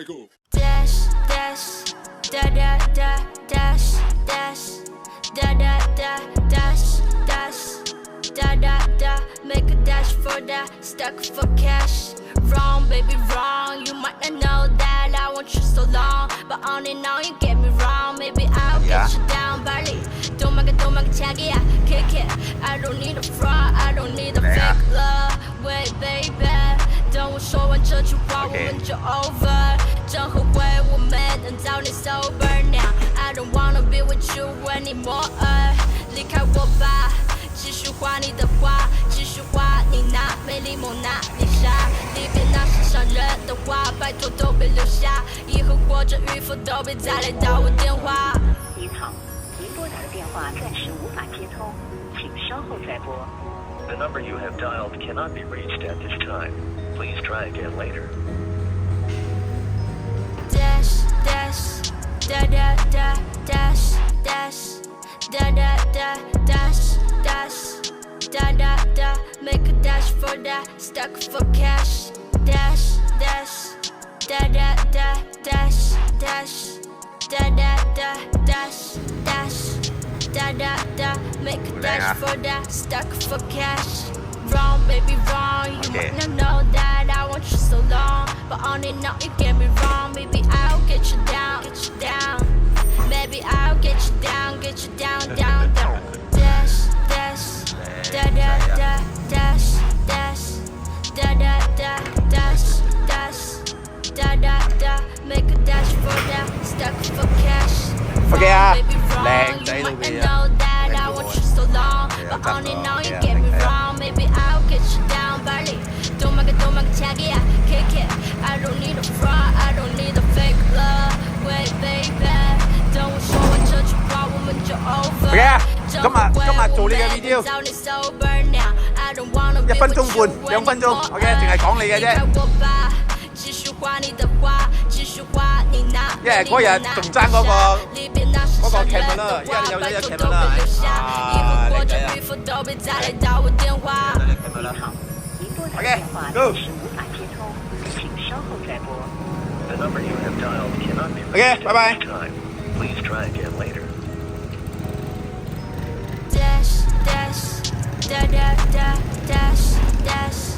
Okay, cool. Dash, dash, da da da, dash, dash, da da da, dash, dash, da da da. Make a dash for that, stuck for cash. Wrong, baby, wrong. You might not know that I want you so long, but on and on you get me wrong. Maybe I'll get you down, Bali. Don't make it taggy, yeah, kick it. I don't need a fraud, I don't need a fake love. Wait, baby. 等我说完这句话，我们就 over。真后悔我没能早点 sober now。I don't wanna be with you anymore。离开我吧，继续画你的画，继续画你那美丽蒙娜丽莎。里边那些伤人的话，拜托都别留下。以后活着与否都别再来打我电话。您好，您拨打的电话暂时无法接通，请稍后再拨。The number you have dialed cannot be reached at this time. Please try again later. Dash, dash, da da da, dash, dash, da da da, dash, dash, da da da. Make a dash for that, stuck for cash. Dash, dash, da da da, dash, dash, da da da, dash, dash, da da da. Make a dash for that, stuck for cash. Wrong, baby, wrong. You might not know that I want you so long, but on and on you get me wrong. Maybe I'll get you down, get you down. Maybe I'll get you down, down, down. Dash, dash, da da da, dash, dash, da da da, dash, dash, da da da. Make a dash for that, stuck for cash. Wrong, baby, wrong. You might not know that I want you so long, but on and on you get me wrong. Maybe I'll get you down, Bali. Don't make it taggy, yeah, kick it. I don't need a fraud, I don't need a fake love. Wait, baby, 等我说完这句话，我们就 over。今日做呢個 video， 1分鐘半，2分鐘 ，OK， 淨係講你嘅啫。因為嗰日仲爭嗰個 camera， 依家有咗 camera 啦，啊，靚仔啊！ OK， go。 The number you have dialed cannot be reached Okay, bye-bye. at this time. Please try again later. Dash, dash, da da da, dash, dash,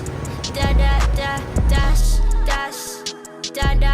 da da da, dash, dash, da da